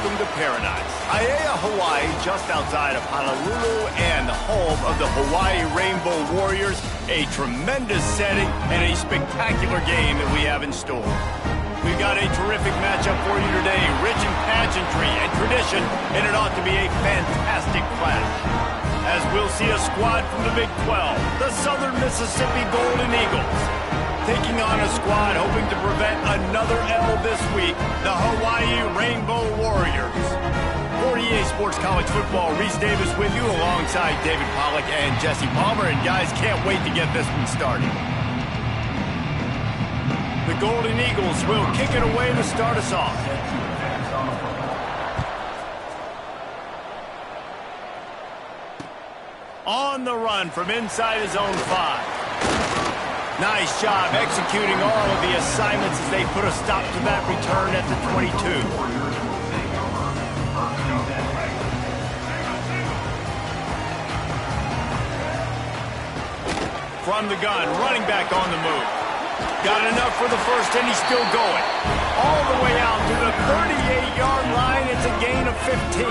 welcome to paradise. Ncaa, Hawaii, just outside of Honolulu and the home of the Hawaii Rainbow Warriors. A tremendous setting and a spectacular game that we have in store. We've got a terrific matchup for you today, rich in pageantry and tradition, and it ought to be a fantastic clash. As we'll see a squad from the Big 12, the Southern Mississippi Golden Eagles, taking on a squad hoping to prevent another L this week, the Hawaii Rainbow Warriors. 48 Sports College Football, Reese Davis with you alongside David Pollack and Jesse Palmer, and guys, can't wait to get this one started. The Golden Eagles will kick it away to start us off. On the run from inside his own 5. Nice job executing all of the assignments as they put a stop to that return at the 22. From the gun, running back on the move. Got enough for the first, and he's still going. All the way out to the 38-yard line. It's a gain of 15.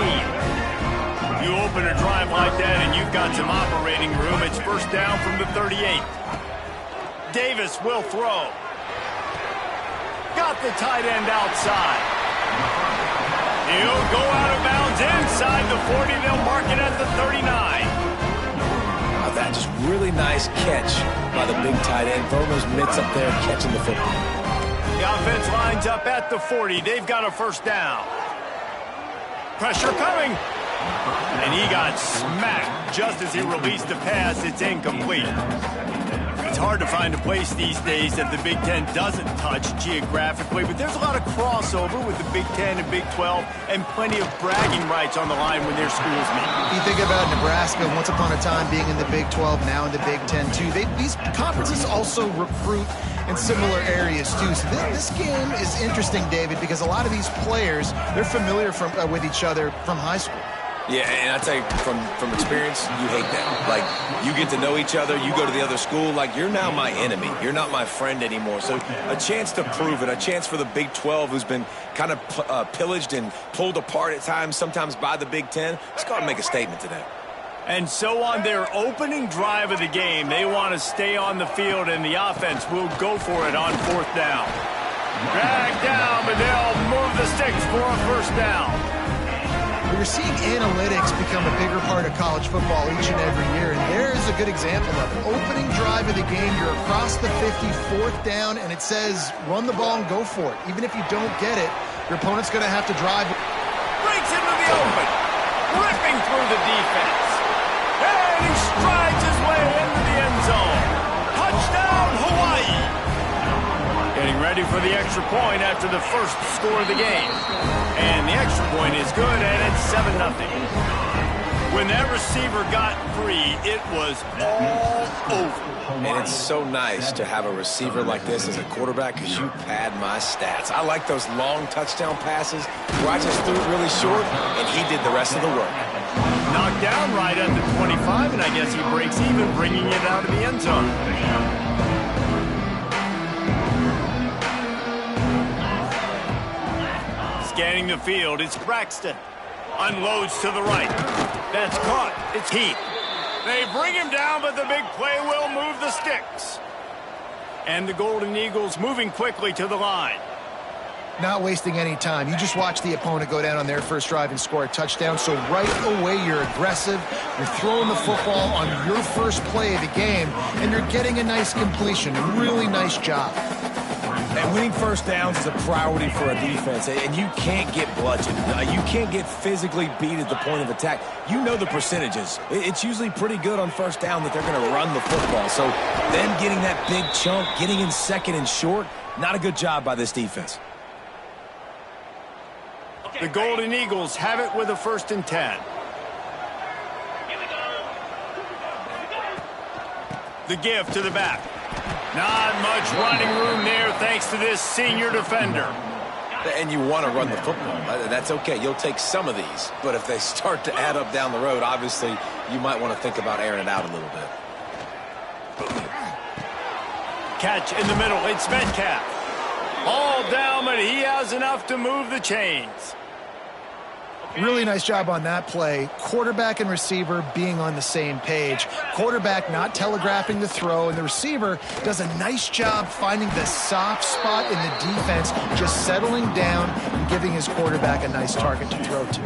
You open a drive like that, and you've got some operating room. It's first down from the 38. Davis will throw. Got the tight end outside. He'll go out of bounds inside the 40. They'll mark it at the 39. That just really nice catch by the big tight end. Throwing those mitts up there and catching the football. The offense lines up at the 40. They've got a first down. Pressure coming. And he got smacked just as he released the pass. It's incomplete. It's hard to find a place these days that the Big Ten doesn't touch geographically, but there's a lot of crossover with the Big Ten and Big 12 and plenty of bragging rights on the line when their schools meet. You think about Nebraska, once upon a time being in the Big 12, now in the Big 10 too. These conferences also recruit in similar areas too. So this game is interesting, David, because a lot of these players, they're familiar with each other from high school. Yeah, and I tell you, from experience, you hate that. Like, you get to know each other, you go to the other school, like, you're now my enemy. You're not my friend anymore. So a chance to prove it, a chance for the Big 12, who's been kind of pillaged and pulled apart at times, sometimes by the Big 10. Let's go and make a statement today. And so on their opening drive of the game, they want to stay on the field, and the offense will go for it on fourth down. Drag down, but they'll move the sticks for a first down. We're seeing analytics become a bigger part of college football each and every year, and there's a good example of it. Opening drive of the game, you're across the 50, fourth down, and it says run the ball and go for it. Even if you don't get it, your opponent's going to have to drive. Breaks into the open, ripping through the defense, and he strides his way into the end zone. Touchdown, Hawaii! Getting ready for the extra point after the first score of the game. And the extra point is good, and it's 7-0. When that receiver got free, it was all over. And it's so nice to have a receiver like this as a quarterback because you pad my stats. I like those long touchdown passes where I just threw it really short, and he did the rest of the work. Knocked down right at the 25, and I guess he breaks even, bringing it out of the end zone. Scanning the field, it's Braxton. Unloads to the right. That's caught. It's Heath. They bring him down, but the big play will move the sticks. And the Golden Eagles moving quickly to the line. Not wasting any time. You just watch the opponent go down on their first drive and score a touchdown. So right away, you're aggressive. You're throwing the football on your first play of the game, and you're getting a nice completion. A really nice job. And winning first downs is a priority for a defense, and you can't get bludgeoned. You can't get physically beat at the point of attack. You know the percentages. It's usually pretty good on first down that they're going to run the football. So then getting that big chunk, getting in second and short, not a good job by this defense. The Golden Eagles have it with a 1st and 10. The give to the back. Not much running room there thanks to this senior defender. And you want to run the football. That's okay. You'll take some of these. But if they start to add up down the road, obviously you might want to think about airing it out a little bit. Catch in the middle. It's Metcalf. All down, but he has enough to move the chains. Really nice job on that play. Quarterback and receiver being on the same page. Quarterback not telegraphing the throw, and the receiver does a nice job finding the soft spot in the defense, just settling down and giving his quarterback a nice target to throw to.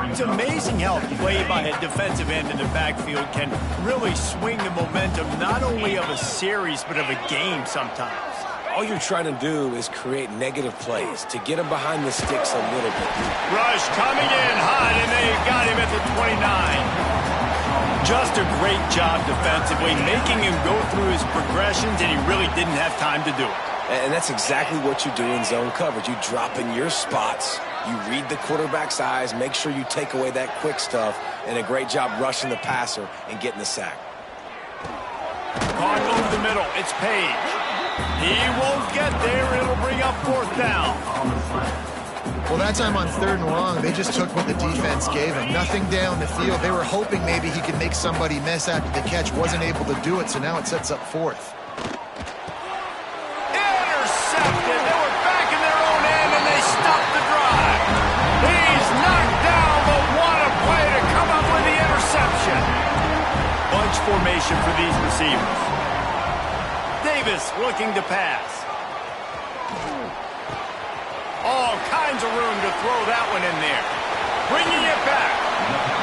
It's amazing how a play by a defensive end in the backfield can really swing the momentum not only of a series but of a game sometimes. All you're trying to do is create negative plays to get him behind the sticks a little bit. Rush coming in hot, and they got him at the 29. Just a great job defensively, making him go through his progressions, and he really didn't have time to do it. And that's exactly what you do in zone coverage. You drop in your spots, you read the quarterback's eyes, make sure you take away that quick stuff, and a great job rushing the passer and getting the sack. Caught over the middle. It's Page. He won't get there. It'll bring up 4th down. Well, that time on 3rd and long, they just took what the defense gave him. Nothing down the field. They were hoping maybe he could make somebody miss after the catch. Wasn't able to do it, so now it sets up 4th. Intercepted. They were back in their own end, and they stopped the drive. He's knocked down, but what a play to come up with the interception. Bunch formation for these receivers. Davis looking to pass. All kinds of room to throw that one in there. Bringing it back.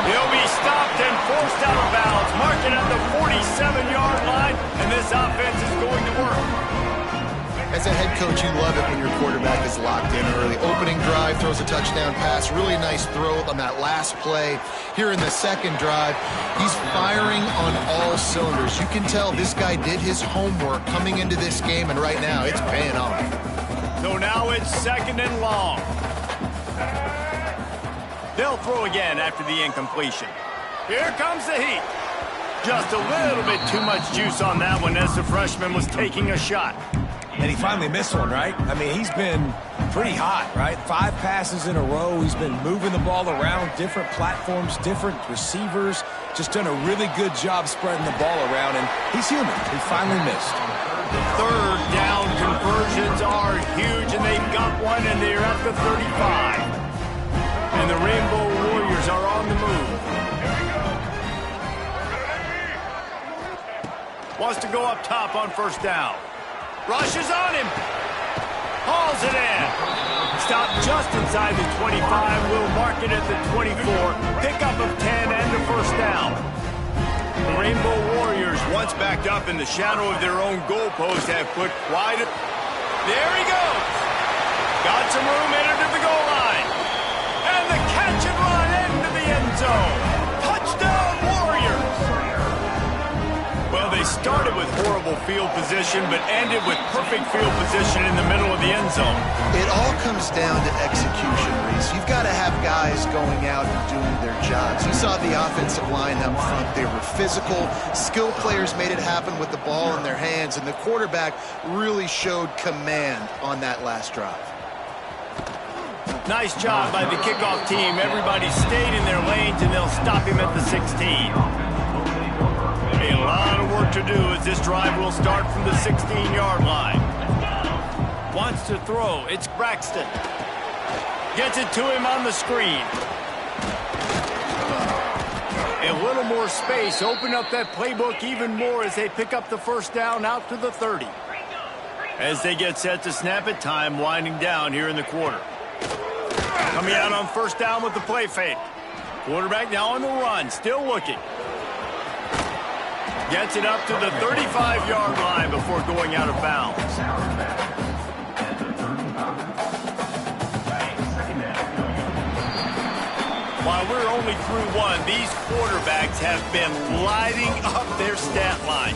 He'll be stopped and forced out of bounds. Mark it at the 47-yard line, and this offense is going to work. As a head coach, you love it when your quarterback is locked in early. Opening drive, throws a touchdown pass. Really nice throw on that last play. Here in the second drive, he's firing on all cylinders. You can tell this guy did his homework coming into this game, and right now it's paying off. So now it's 2nd and long. They'll throw again after the incompletion. Here comes the heat. Just a little bit too much juice on that one as the freshman was taking a shot. And he finally missed one, right? I mean, he's been pretty hot, right? 5 passes in a row. He's been moving the ball around, different platforms, different receivers. Just done a really good job spreading the ball around, and he's human. He finally missed. 3rd down conversions are huge, and they've got one, and they're at the 35. And the Rainbow Warriors are on the move. Wants to go up top on 1st down. Rushes on him. Hauls it in. Stop just inside the 25. We'll mark it at the 24. Pickup of 10 and the 1st down. The Rainbow Warriors, once backed up in the shadow of their own goalpost, have put quite a... There he goes. Got some room, entered to the goal line. And the catch and run into the end zone. Touchdown, Warriors. Well, they started with horrible field position, but ended with perfect field position in the middle of the end zone. It all comes down to execution, Reese. You've got to have guys going out and doing their jobs. You saw the offensive line up front. They were physical. Skill players made it happen with the ball in their hands, and the quarterback really showed command on that last drive. Nice job by the kickoff team. Everybody stayed in their lanes, and they'll stop him at the 16. A lot of work to do as this drive will start from the 16-yard line. Wants to throw. It's Braxton. Gets it to him on the screen. A little more space. Open up that playbook even more as they pick up the 1st down out to the 30. As they get set to snap it, time winding down here in the quarter. Coming out on 1st down with the play fake. Quarterback now on the run, still looking. Gets it up to the 35-yard line before going out of bounds. While we're only through one, these quarterbacks have been lighting up their stat lines.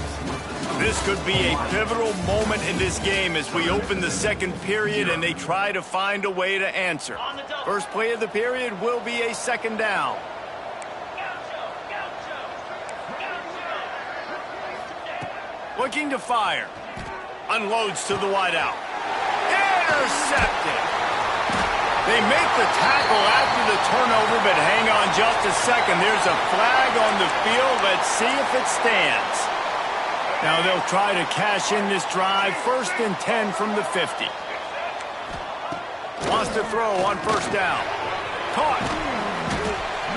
This could be a pivotal moment in this game as we open the 2nd period and they try to find a way to answer. First play of the period will be a 2nd down. Looking to fire. Unloads to the wideout. Intercepted. They make the tackle after the turnover, but hang on just a second. There's a flag on the field. Let's see if it stands. Now they'll try to cash in this drive. 1st and 10 from the 50. Wants to throw on 1st down. Caught.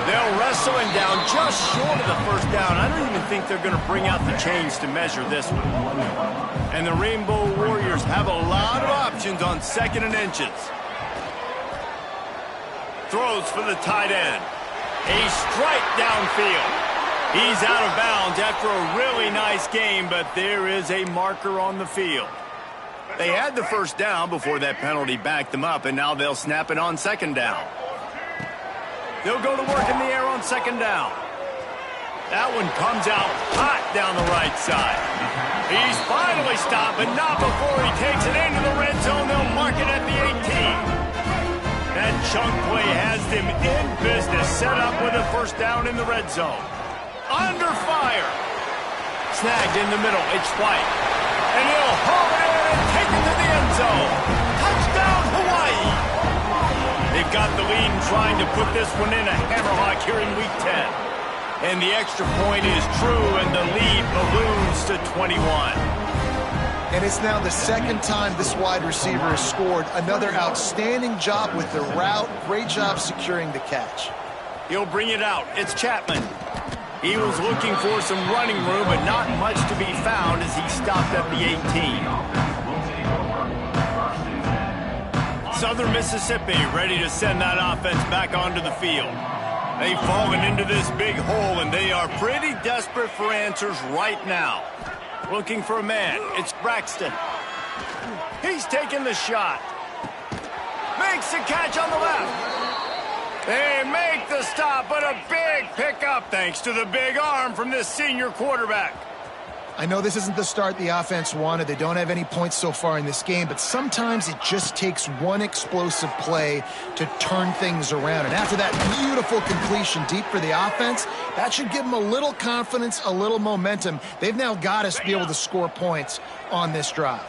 They'll wrestle him down just short of the first down. I don't even think they're going to bring out the chains to measure this one. And the Rainbow Warriors have a lot of options on 2nd and inches. Throws for the tight end. A strike downfield. He's out of bounds after a really nice game, but there is a marker on the field. They had the first down before that penalty backed them up, and now they'll snap it on 2nd down. They'll go to work in the air on 2nd down. That one comes out hot down the right side. He's finally stopped, but not before he takes it into the red zone. They'll mark it at the 18. That chunk play has them in business, set up with a first down in the red zone. Under fire. Snagged in the middle. It's White. And he'll haul it in and take it to the end zone. Touchdown, Hawaii. They've got the lead and trying to put this one in a hammerlock here in Week 10. And the extra point is true, and the lead balloons to 21. And it's now the 2nd time this wide receiver has scored. Another outstanding job with the route. Great job securing the catch. He'll bring it out. It's Chapman. He was looking for some running room, but not much to be found as he stopped at the 18. Southern Mississippi ready to send that offense back onto the field. They've fallen into this big hole, and they are pretty desperate for answers right now. Looking for a man. It's Braxton. He's taking the shot. Makes the catch on the left. They make the stop, but a big pickup thanks to the big arm from this senior quarterback. I know this isn't the start the offense wanted. They don't have any points so far in this game, but sometimes it just takes one explosive play to turn things around. And after that beautiful completion deep for the offense, that should give them a little confidence, a little momentum. They've now got to be able to score points on this drive.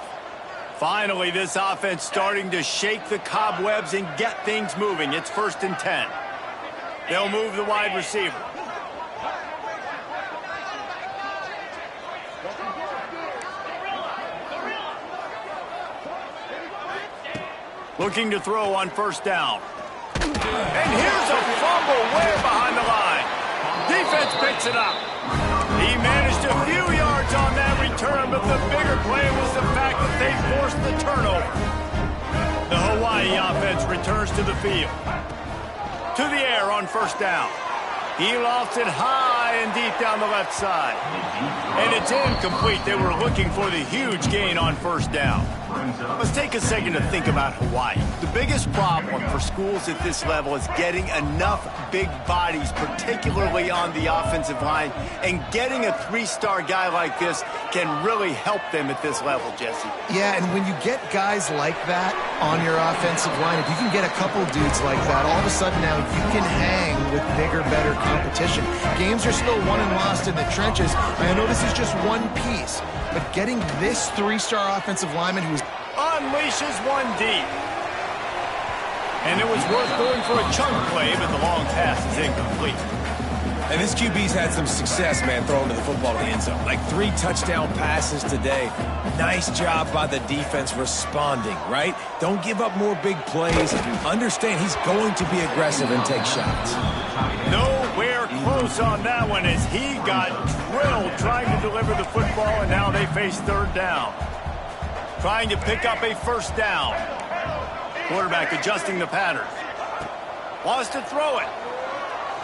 Finally, this offense starting to shake the cobwebs and get things moving. It's 1st and 10. They'll move the wide receiver. Looking to throw on 1st down. And here's a fumble way behind the line. Defense picks it up. He managed a few yards on that return, but the bigger play was the fact that they forced the turnover. The Hawaii offense returns to the field. To the air on 1st down. He lofts it high and deep down the left side. And it's incomplete. They were looking for the huge gain on 1st down. Let's take a second to think about Hawaii. The biggest problem for schools at this level is getting enough big bodies, particularly on the offensive line, and getting a 3-star guy like this can really help them at this level, Jesse. Yeah, and when you get guys like that on your offensive line, if you can get a couple dudes like that, all of a sudden now you can hang with bigger, better competition. Games are still won and lost in the trenches. I know this is just one piece, but getting this 3-star offensive lineman who's unleashes one deep. And it was worth going for a chunk play, but the long pass is incomplete. And this QB's had some success, man, throwing the football to the end zone. Like 3 touchdown passes today. Nice job by the defense responding, right? Don't give up more big plays. Understand he's going to be aggressive and take shots. Nowhere close on that one as he got drilled trying to deliver the football, and now they face 3rd down. Trying to pick up a 1st down. Quarterback adjusting the pattern. Wants to throw it.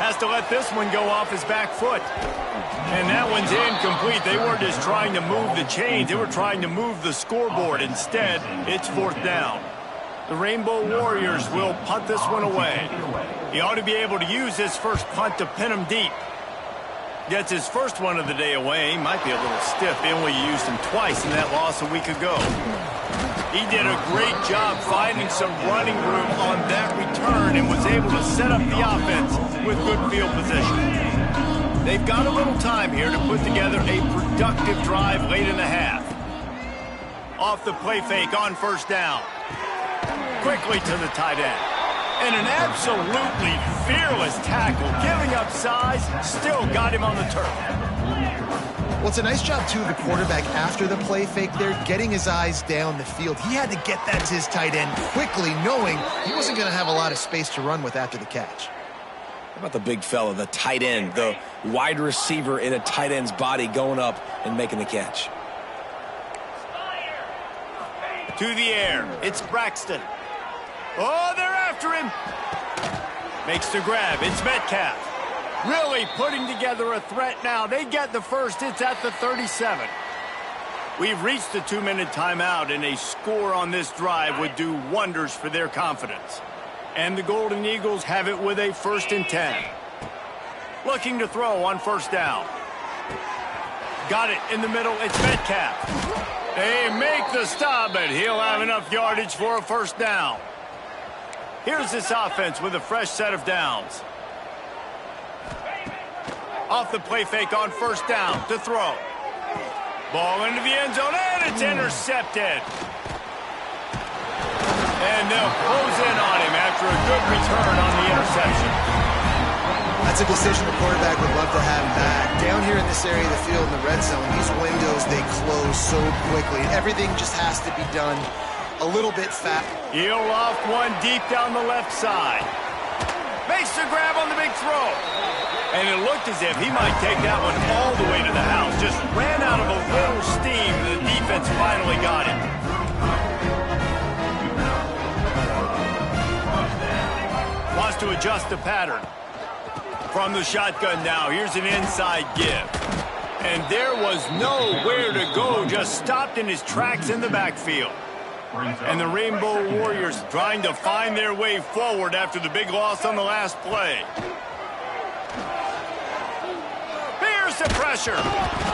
Has to let this one go off his back foot. And that one's incomplete. They weren't just trying to move the chains. They were trying to move the scoreboard. Instead, it's 4th down. The Rainbow Warriors will punt this one away. He ought to be able to use his first punt to pin him deep. Gets his first one of the day away. He might be a little stiff. They only used him twice in that loss a week ago. He did a great job finding some running room on that return and was able to set up the offense with good field position. They've got a little time here to put together a productive drive late in the half. Off the play fake on 1st down. Quickly to the tight end. And an absolutely fearless tackle, giving up size, still got him on the turf. Well, it's a nice job, too, of the quarterback after the play fake there, getting his eyes down the field. He had to get that to his tight end quickly, knowing he wasn't going to have a lot of space to run with after the catch. about the big fella, the tight end, the wide receiver in a tight end's body going up and making the catch? To the air, it's Braxton. Oh, they're after him. Makes the grab, it's Metcalf. Really putting together a threat now. They get the first, it's at the 37. We've reached the 2-minute timeout, and a score on this drive would do wonders for their confidence. And the Golden Eagles have it with a 1st and 10. Looking to throw on 1st down. Got it in the middle, it's Metcalf. They make the stop, but he'll have enough yardage for a 1st down. Here's this offense with a fresh set of downs. Off the play fake on 1st down to throw. Ball into the end zone, and it's intercepted. And they'll close in on him after a good return on the interception. That's a decision the quarterback would love to have back. Down here in this area of the field in the red zone, these windows, they close so quickly. Everything just has to be done a little bit fast. He'll loft one deep down the left side. Makes the grab on the big throw. And it looked as if he might take that one all the way to the house. Just ran out of a little steam. The defense finally got it. Wants to adjust the pattern. From the shotgun now, here's an inside give. And there was nowhere to go, just stopped in his tracks in the backfield. And the Rainbow Warriors trying to find their way forward after the big loss on the last play. Here's the pressure.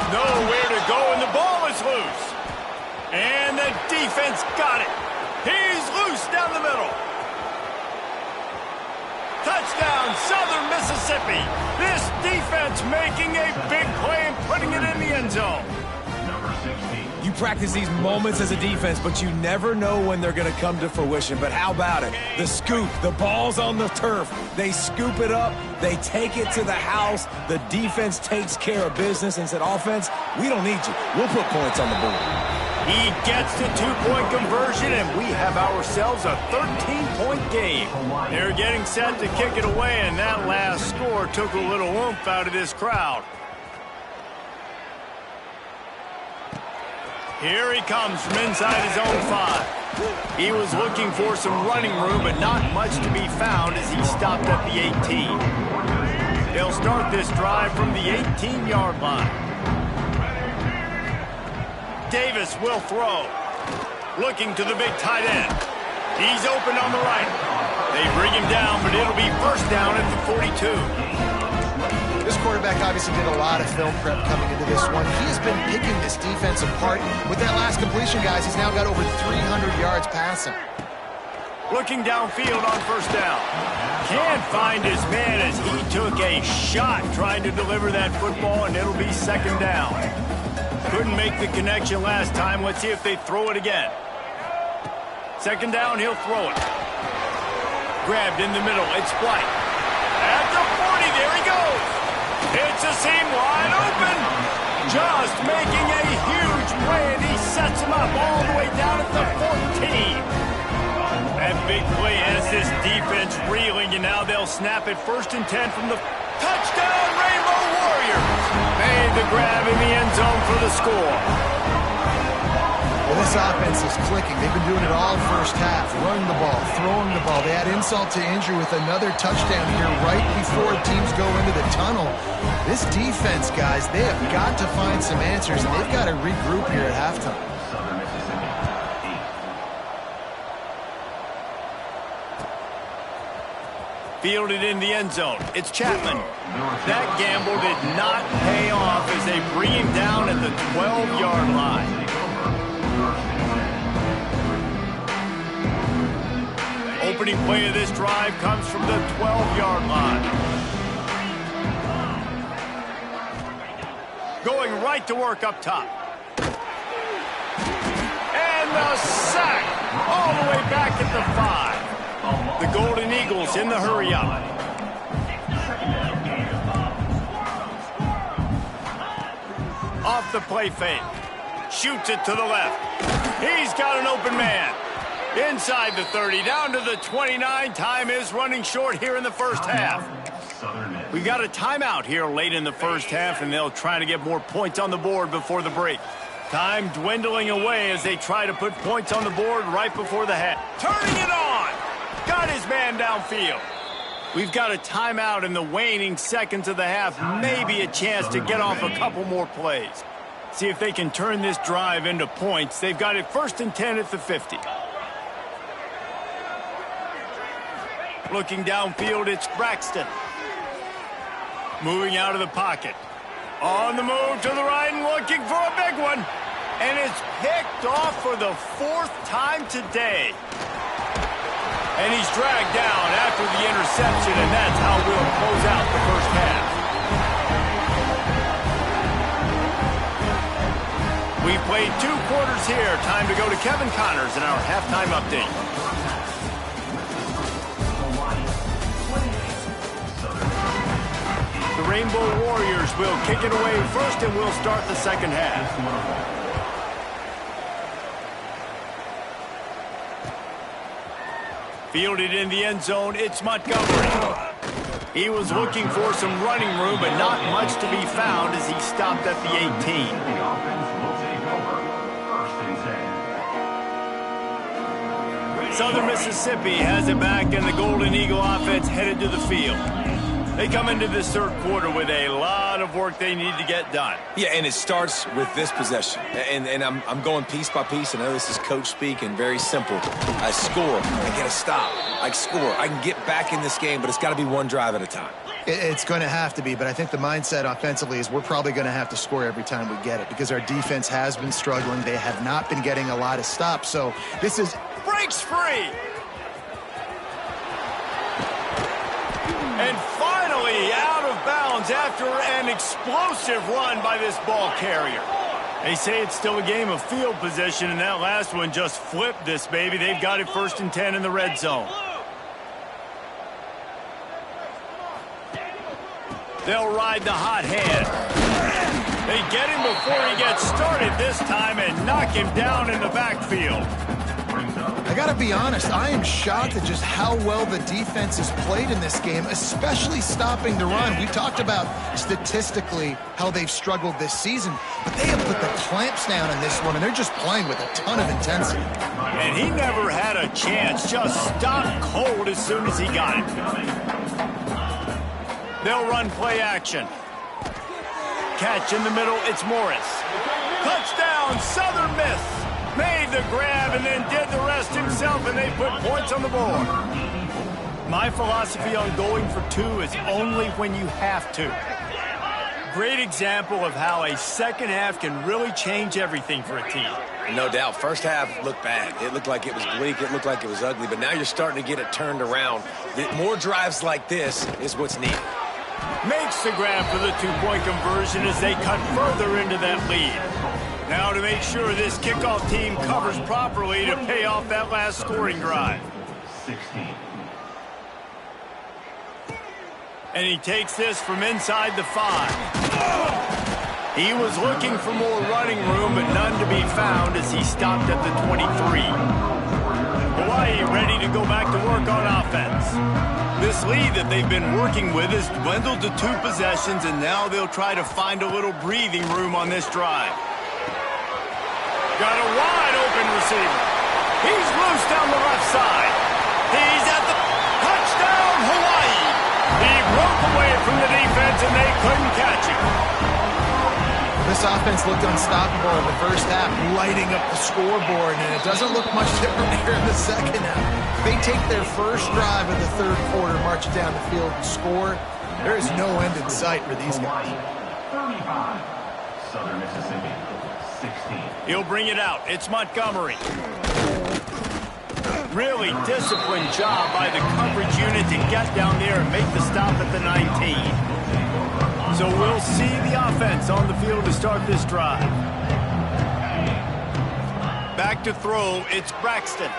Nowhere to go, and the ball is loose. And the defense got it. He's loose down the middle. Touchdown, Southern Mississippi. This defense making a big play and putting it in the end zone. You practice these moments as a defense, but you never know when they're going to come to fruition. But how about it? The scoop, the ball's on the turf. They scoop it up. They take it to the house. The defense takes care of business and said, offense, we don't need you. We'll put points on the board. He gets the 2-point conversion, and we have ourselves a 13-point game. They're getting set to kick it away, and that last score took a little oomph out of this crowd. Here he comes from inside his own 5. He was looking for some running room, but not much to be found as he stopped at the 18. They'll start this drive from the 18-yard line. Davis will throw. Looking to the big tight end. He's open on the right. They bring him down, but it'll be 1st down at the 42. This quarterback obviously did a lot of film prep coming into this one. He's been picking this defense apart. With that last completion, guys, he's now got over 300 yards passing. Looking downfield on 1st down. Can't find his man as he took a shot trying to deliver that football, and it'll be 2nd down. Couldn't make the connection last time. Let's see if they throw it again. 2nd down, he'll throw it. Grabbed in the middle, it's White. At the 40, there he goes. It's a seam wide open. Just making a huge play, and he sets him up all the way down at the 14. That big play has this defense reeling, and now they'll snap it 1st and 10 from the touchdown Rainbow Warriors. Made the grab in the end zone for the score. Well, this offense is clicking. They've been doing it all 1st half. Running the ball, throwing the ball. They add insult to injury with another touchdown here right before teams go into the tunnel. This defense, guys, they have got to find some answers, and they've got to regroup here at halftime. Fielded in the end zone. It's Chapman. That gamble did not pay off as they bring him down at the 12-yard line. Opening play of this drive comes from the 12-yard line. Going right to work up top. And the sack all the way back at the 5. The Golden Eagles in the hurry-up. Off the play fake. Shoots it to the left. He's got an open man. Inside the 30, down to the 29. Time is running short here in the 1st half. We got a timeout here late in the first half, and they'll try to get more points on the board before the break. Time dwindling away as they try to put points on the board right before the half. Turning it on! Got his man downfield. We've got a timeout in the waning seconds of the half. Maybe a chance to get off a couple more plays. See if they can turn this drive into points. They've got it 1st and 10 at the 50. Looking downfield, it's Braxton. Moving out of the pocket. On the move to the right and looking for a big one. And it's picked off for the 4th time today. And he's dragged down after the interception, and that's how we'll close out the first half. We've played 2 quarters here. Time to go to Kevin Connors in our halftime update. The Rainbow Warriors will kick it away first, and we'll start the second half. Fielded in the end zone, it's Montgomery. He was looking for some running room, but not much to be found as he stopped at the 18. Southern Mississippi has it back, and the Golden Eagle offense headed to the field. They come into this third quarter with a lot of work they need to get done. Yeah, and it starts with this possession. And I'm going piece by piece. I know this is coach speak and very simple. I score. I get a stop. I score. I can get back in this game, but it's got to be one drive at a time. It's going to have to be, but I think the mindset offensively is we're probably going to have to score every time we get it because our defense has been struggling. They have not been getting a lot of stops. So this is... Breaks free! And finally out of bounds after an explosive run by this ball carrier. They say it's still a game of field position, and that last one just flipped this baby. They've got it 1st and 10 in the red zone. They'll ride the hot hand. They get him before he gets started this time and knock him down in the backfield. I got to be honest, I am shocked at just how well the defense has played in this game, especially stopping the run. We talked about statistically how they've struggled this season, but they have put the clamps down in this one, and they're just playing with a ton of intensity. And he never had a chance, just stopped cold as soon as he got it. They'll run play action. Catch in the middle, it's Morris. Touchdown, Southern Miss. Made the grab and then did the rest himself, and they put points on the board. My philosophy on going for 2 is only when you have to. Great example of how a second half can really change everything for a team. No doubt. First half looked bad. It looked like it was bleak. It looked like it was ugly. But now you're starting to get it turned around. More drives like this is what's needed. Makes the grab for the 2-point conversion as they cut further into that lead. Now to make sure this kickoff team covers properly to pay off that last scoring drive. 16. And he takes this from inside the 5. He was looking for more running room, but none to be found as he stopped at the 23. Hawaii ready to go back to work on offense. This lead that they've been working with has dwindled to 2 possessions, and now they'll try to find a little breathing room on this drive. Got a wide-open receiver. He's loose down the left side. He's at the touchdown, Hawaii. He broke away from the defense, and they couldn't catch him. This offense looked unstoppable in the first half, lighting up the scoreboard, and it doesn't look much different here in the second half. They take their first drive of the third quarter, march it down the field, and score. There is no end in sight for these guys. 35, Southern Mississippi. 16. He'll bring it out. It's Montgomery. Really disciplined job by the coverage unit to get down there and make the stop at the 19. So we'll see the offense on the field to start this drive. Back to throw. It's Braxton.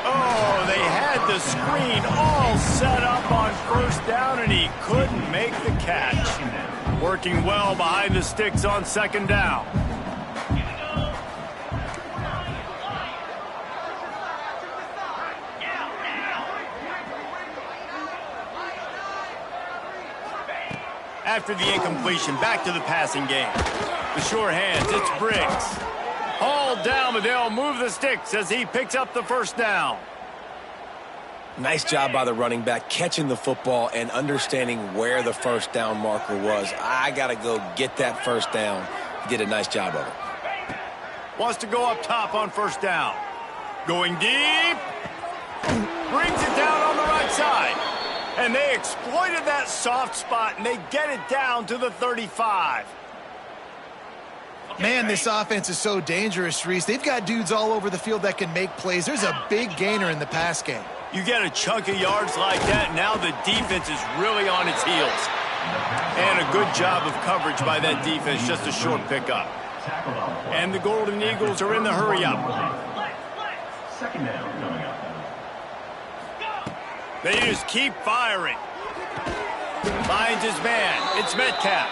Oh, they had the screen all set up on first down, and he couldn't make the catch. Working well behind the sticks on second down. after the incompletion, back to the passing game. The sure hands, it's Briggs. Hauled down, but they'll move the sticks as he picks up the first down. Nice job by the running back, catching the football and understanding where the first down marker was. I got to go get that first down. He did a nice job of it. Wants to go up top on first down. Going deep. Brings it down on the right side. And they exploited that soft spot, and they get it down to the 35. Man, this offense is so dangerous, Reese. They've got dudes all over the field that can make plays. There's a big gainer in the pass game. You get a chunk of yards like that, now the defense is really on its heels. And a good job of coverage by that defense, just a short pickup. And the Golden Eagles are in the hurry-up. Second down coming up. They just keep firing. Finds his man. It's Metcalf.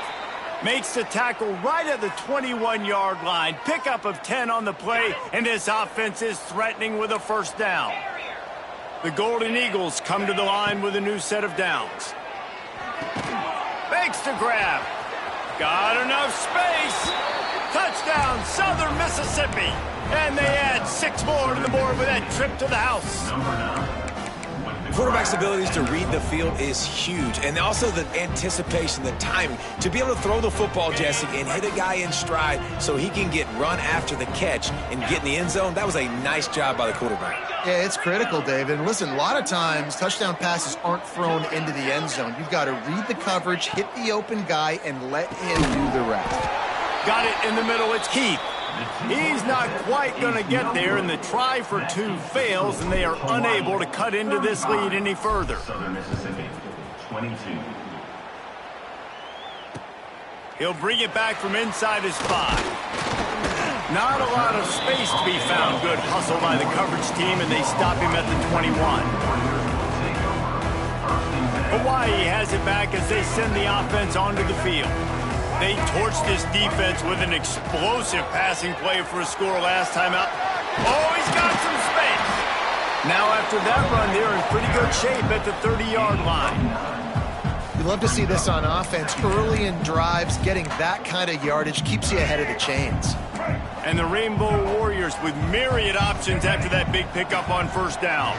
Makes the tackle right at the 21-yard line. Pickup of 10 on the play, and this offense is threatening with a first down. The Golden Eagles come to the line with a new set of downs. Makes the grab. Got enough space. Touchdown, Southern Mississippi. And they add 6 more to the board with that trip to the house. Quarterback's abilities to read the field is huge, and also the anticipation, the timing. To be able to throw the football, Jesse, and hit a guy in stride so he can get run after the catch and get in the end zone, that was a nice job by the quarterback. Yeah, it's critical, David. And listen, a lot of times touchdown passes aren't thrown into the end zone. You've got to read the coverage, hit the open guy, and let him do the rest. Got it in the middle. It's Keith. He's not quite going to get there, and the try for 2 fails, and they are unable to cut into this lead any further. Southern Mississippi, 22. He'll bring it back from inside his 5. Not a lot of space to be found. Good hustle by the coverage team, and they stop him at the 21. Hawaii has it back as they send the offense onto the field. They torched this defense with an explosive passing play for a score last time out. Oh, he's got some space. Now after that run, they're in pretty good shape at the 30-yard line. You love to see this on offense. Early in drives, getting that kind of yardage keeps you ahead of the chains. And the Rainbow Warriors with myriad options after that big pickup on first down.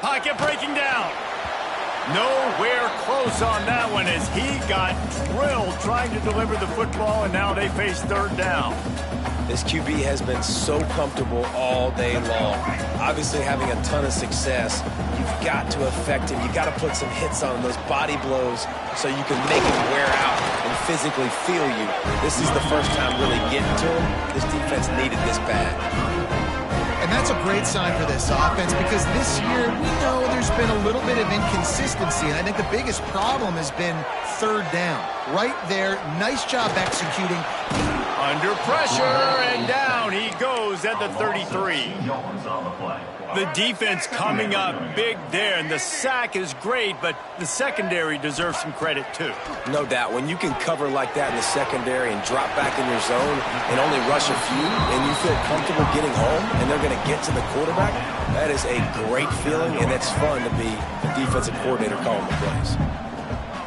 Pocket breaking down. Nowhere close on that one as he got drilled trying to deliver the football, and now they face third down. This QB has been so comfortable all day long. Obviously having a ton of success. You've got to affect him. You've got to put some hits on him, those body blows, so you can make him wear out and physically feel you. This is the first time really getting to him. This defense needed this bad. And that's a great sign for this offense because this year we know there's been a little bit of inconsistency, and I think the biggest problem has been third down. Right there, nice job executing. Under pressure, and down he goes at the 33. The defense coming up big there, and the sack is great, but the secondary deserves some credit too. No doubt. When you can cover like that in the secondary and drop back in your zone and only rush a few, and you feel comfortable getting home, and they're going to get to the quarterback, that is a great feeling, and it's fun to be a defensive coordinator calling the plays.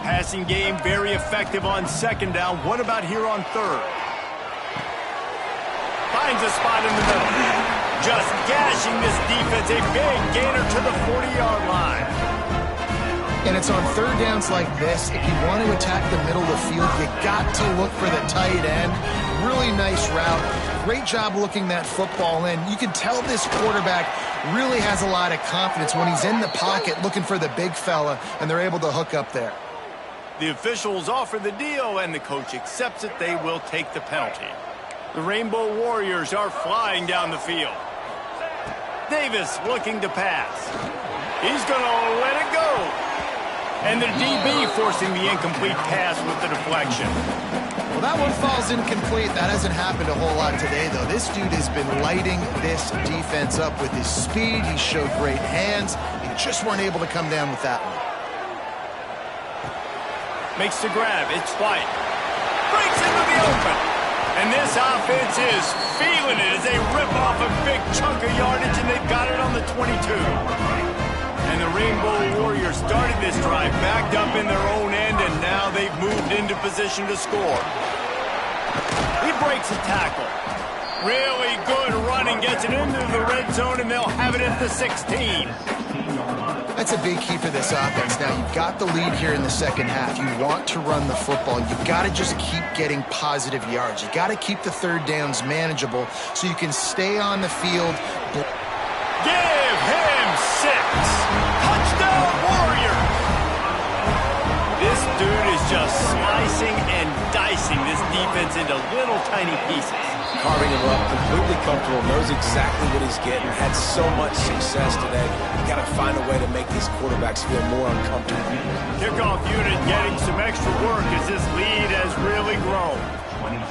Passing game very effective on second down. What about here on third? Finds a spot in the middle. Just gashing this defense, a big gainer to the 40-yard line. And it's on third downs like this. If you want to attack the middle of the field, you got to look for the tight end. Really nice route. Great job looking that football in. You can tell this quarterback really has a lot of confidence when he's in the pocket looking for the big fella, and they're able to hook up there. The officials offer the deal, and the coach accepts it. They will take the penalty. The Rainbow Warriors are flying down the field. Davis looking to pass. He's going to let it go. And the DB forcing the incomplete pass with the deflection. Well, that one falls incomplete. That hasn't happened a whole lot today, though. This dude has been lighting this defense up with his speed. He showed great hands. He just weren't able to come down with that one. Makes the grab. It's White. Breaks into the open. And this offense is feeling it as they rip off a big chunk of yardage, and they've got it on the 22. And the Rainbow Warriors started this drive, backed up in their own end, and now they've moved into position to score. He breaks a tackle. Really good running, gets it into the red zone, and they'll have it at the 16. That's a big key for this offense. Now, you've got the lead here in the second half. You want to run the football. You've got to just keep getting positive yards. You've got to keep the third downs manageable so you can stay on the field. Give him 6. Touchdown, Warriors! This dude is just slicing and dicing this defense into little tiny pieces. Carving him up, completely comfortable, knows exactly what he's getting, had so much success today. You got to find a way to make these quarterbacks feel more uncomfortable. Kickoff unit getting some extra work as this lead has really grown. 22.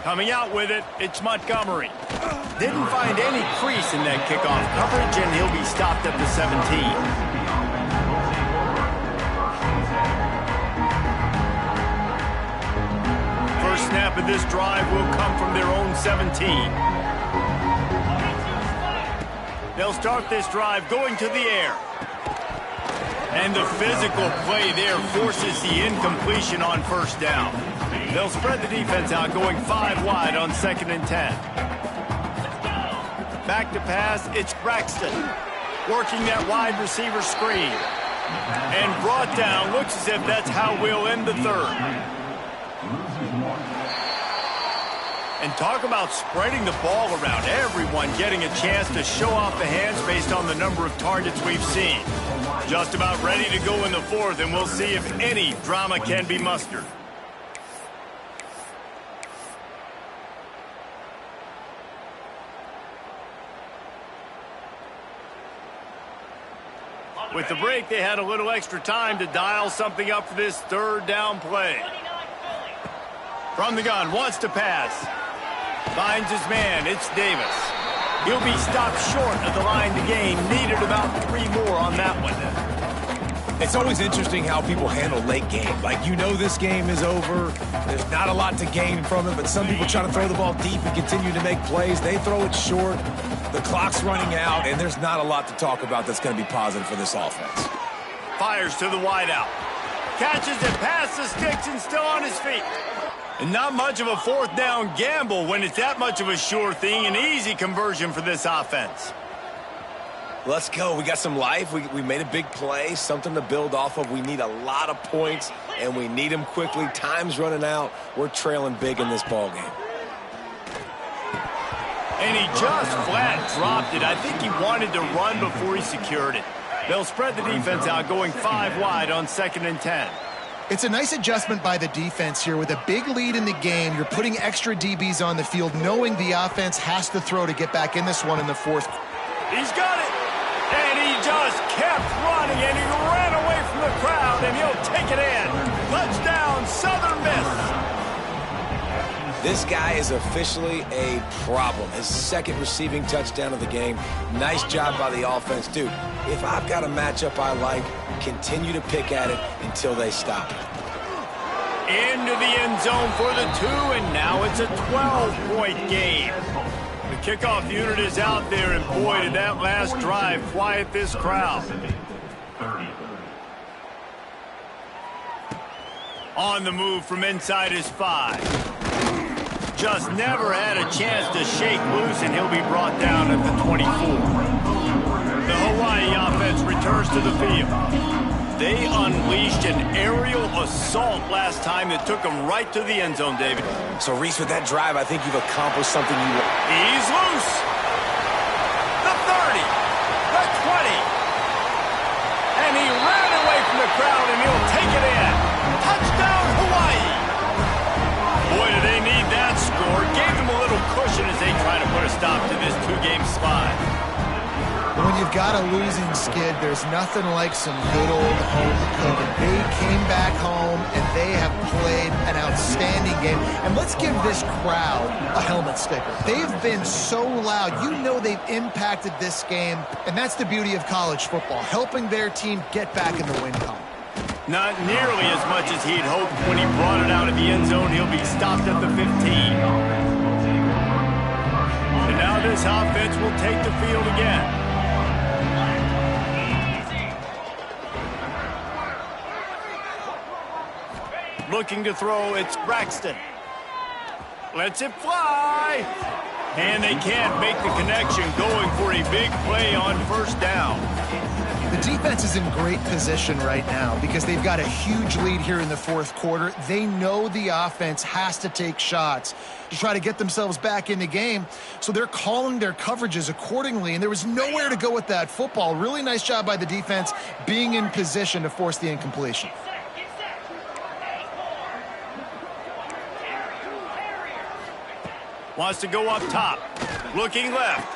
Coming out with it, it's Montgomery. Didn't find any crease in that kickoff coverage, and he'll be stopped at the 17. First snap of this drive will come from their own 17. They'll start this drive going to the air. And the physical play there forces the incompletion on first down. They'll spread the defense out, going 5 wide on 2nd and 10. Back to pass, it's Braxton. Working that wide receiver screen. And brought down, looks as if that's how we'll end the third. And talk about spreading the ball around. Everyone getting a chance to show off the hands based on the number of targets we've seen. Just about ready to go in the 4th, and we'll see if any drama can be mustered. With the break, they had a little extra time to dial something up for this third down play. From the gun, wants to pass. Finds his man, it's Davis. He'll be stopped short of the line to gain. Needed about 3 more on that one. It's always interesting how people handle late game. Like, you know this game is over. There's not a lot to gain from it, but some people try to throw the ball deep and continue to make plays. They throw it short. The clock's running out, and there's not a lot to talk about that's going to be positive for this offense. Fires to the wideout. Catches it past the sticks and still on his feet. And not much of a 4th down gamble when it's that much of a sure thing. An easy conversion for this offense. Let's go. We got some life. We made a big play, something to build off of. We need a lot of points, and we need them quickly. Time's running out. We're trailing big in this ball game. And he just flat dropped it. I think he wanted to run before he secured it. They'll spread the defense out, going 5 wide on 2nd and 10. It's a nice adjustment by the defense here. With a big lead in the game, you're putting extra DBs on the field, knowing the offense has to throw to get back in this one in the 4th. He's got it. And he just kept running, and he ran away from the crowd, and he'll take it in. Touchdown, Southern Miss. This guy is officially a problem. His 2nd receiving touchdown of the game. Nice job by the offense. Dude, if I've got a matchup I like, continue to pick at it until they stop it. Into the end zone for the 2, and now it's a 12-point game. The kickoff unit is out there, and boy, did that last drive quiet this crowd. On the move from inside his 5. Just never had a chance to shake loose, and he'll be brought down at the 24. The Hawaii offense returns to the field. They unleashed an aerial assault last time that took them right to the end zone, David. So, Reese, with that drive, I think you've accomplished something you want. He's loose. The 30. The 20. And he ran away from the crowd, and he'll take it in. Touchdown, Hawaii. Boy, do they need that score. Gave them a little cushion as they try to put a stop to this 2-game slide. When you've got a losing skid, there's nothing like some good old home cooking. They came back home, and they have played an outstanding game. And let's give this crowd a helmet sticker. They've been so loud. You know they've impacted this game, and that's the beauty of college football, helping their team get back in the win column. Not nearly as much as he'd hoped when he brought it out of the end zone. He'll be stopped at the 15. this offense will take the field again. Looking to throw, it's Braxton. Lets it fly. And they can't make the connection, going for a big play on first down. The defense is in great position right now because they've got a huge lead here in the fourth quarter. They know the offense has to take shots to try to get themselves back in the game, so they're calling their coverages accordingly, and there was nowhere to go with that football. Really nice job by the defense being in position to force the incompletion. Wants to go up top. Looking left.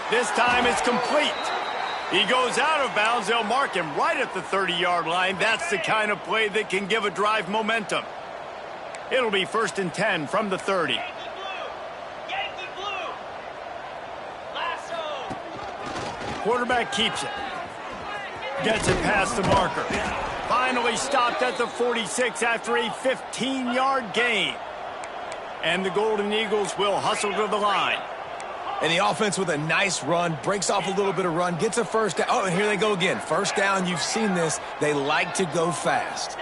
This time it's complete. He goes out of bounds. They'll mark him right at the 30-yard line. That's the kind of play that can give a drive momentum. It'll be 1st and 10 from the 30. Yankee blue. Lasso. Quarterback keeps it. Gets it past the marker. Finally stopped at the 46 after a 15-yard gain. And the Golden Eagles will hustle to the line. And the offense with a nice run, breaks off a little bit of run, gets a first down. Oh, and here they go again. First down, you've seen this. They like to go fast.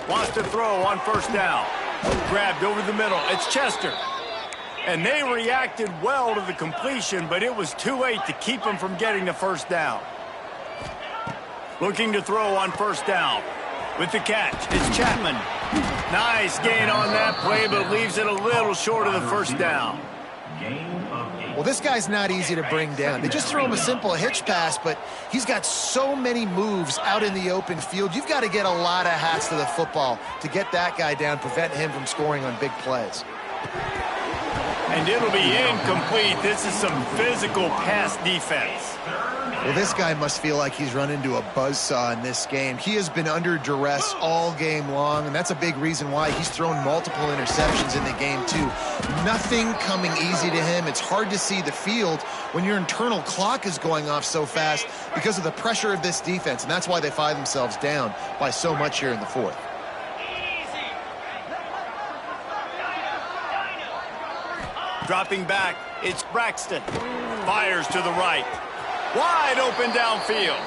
Wants to throw on first down. Grabbed over the middle. It's Chester. And they reacted well to the completion, but it was too late to keep them from getting the first down. Looking to throw on first down. With the catch, it's Chapman. Nice gain on that play, but leaves it a little short of the first down. Well, this guy's not easy to bring down. They just throw him a simple hitch pass, but he's got so many moves out in the open field. You've got to get a lot of hats to the football to get that guy down, prevent him from scoring on big plays. And it'll be incomplete. This is some physical pass defense. Well, this guy must feel like he's run into a buzzsaw in this game. He has been under duress all game long, and that's a big reason why he's thrown multiple interceptions in the game, too. Nothing coming easy to him. It's hard to see the field when your internal clock is going off so fast because of the pressure of this defense, and that's why they find themselves down by so much here in the fourth. Dropping back, it's Braxton. Fires to the right. Wide open downfield.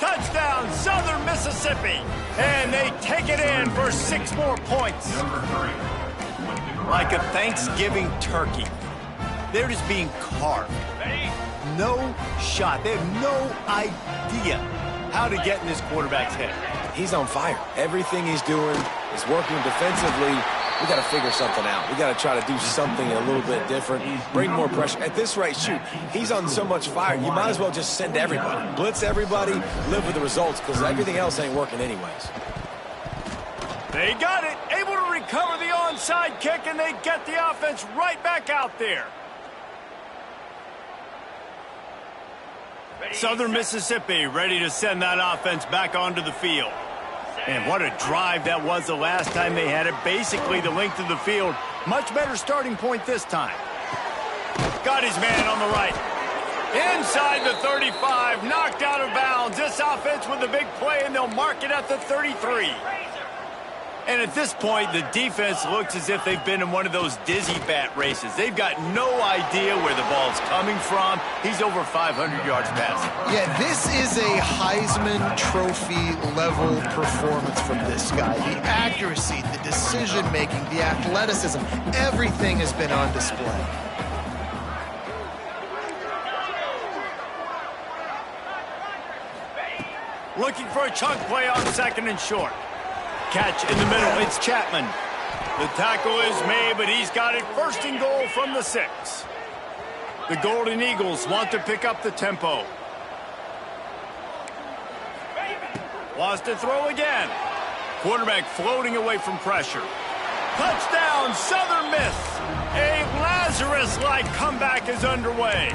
Touchdown, Southern Mississippi. And they take it in for 6 more points. Like a Thanksgiving turkey. They're just being carved. No shot. They have no idea how to get in this quarterback's head. He's on fire. Everything he's doing is working defensively. We got to figure something out. We got to try to do something a little bit different, bring more pressure. At this rate, shoot, he's on so much fire, you might as well just send everybody. Blitz everybody, live with the results, because everything else ain't working anyways. They got it, able to recover the onside kick, and they get the offense right back out there. Southern Mississippi ready to send that offense back onto the field. And what a drive that was the last time they had it. Basically the length of the field. Much better starting point this time. Got his man on the right. Inside the 35. Knocked out of bounds. This offense with a big play, and they'll mark it at the 33. And at this point, the defense looks as if they've been in one of those dizzy bat races. They've got no idea where the ball's coming from. He's over 500 yards passing. Yeah, this is a Heisman Trophy level performance from this guy. The accuracy, the decision-making, the athleticism, everything has been on display. Looking for a chunk play on 2nd and short. Catch in the middle, it's Chapman. The tackle is made, but he's got it 1st and goal from the 6. The Golden Eagles want to pick up the tempo. Wants to throw again. Quarterback floating away from pressure. Touchdown, Southern Miss. A Lazarus-like comeback is underway.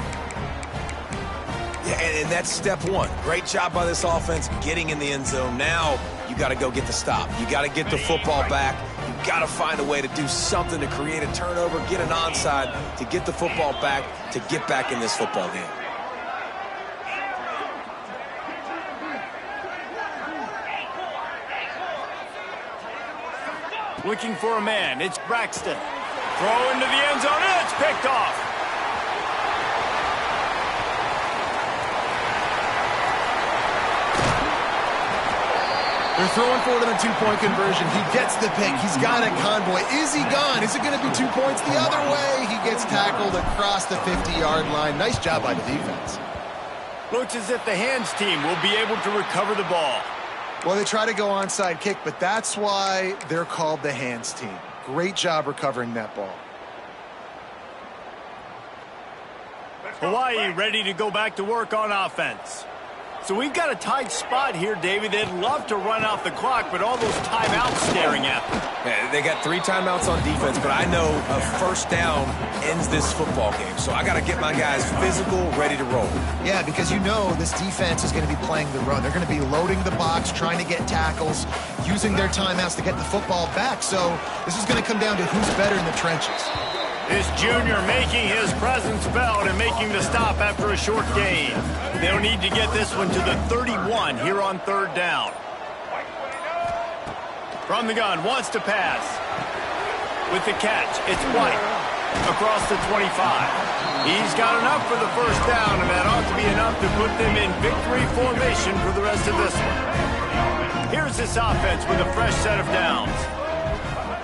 Yeah, and that's step one. Great job by this offense getting in the end zone. Now you got to go get the stop. You got to get the football back. You got to find a way to do something to create a turnover, get an onside, to get the football back, to get back in this football game. Looking for a man. It's Braxton. Throw into the end zone, and it's picked off. They're throwing for it on a two-point conversion. He gets the pick. He's got a convoy. Is he gone? Is it going to be 2 points the other way? He gets tackled across the 50-yard line. Nice job by the defense. Looks as if the hands team will be able to recover the ball. Well, they try to go onside kick, but that's why they're called the hands team. Great job recovering that ball. Hawaii ready to go back to work on offense. So we've got a tight spot here, David. They'd love to run out the clock, but all those timeouts staring at them. Yeah, they got 3 timeouts on defense, but I know a first down ends this football game. So I got to get my guys physical, ready to roll. Yeah, because you know this defense is going to be playing the run. They're going to be loading the box, trying to get tackles, using their timeouts to get the football back. So this is going to come down to who's better in the trenches. This junior making his presence felt and making the stop after a short gain. They'll need to get this one to the 31 here on third down. From the gun, wants to pass. With the catch, it's White across the 25. He's got enough for the first down, and that ought to be enough to put them in victory formation for the rest of this one. Here's this offense with a fresh set of downs.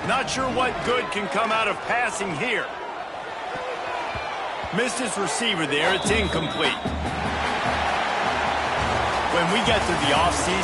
Not sure what good can come out of passing here. Missed his receiver there. It's incomplete. When we get to the offseason,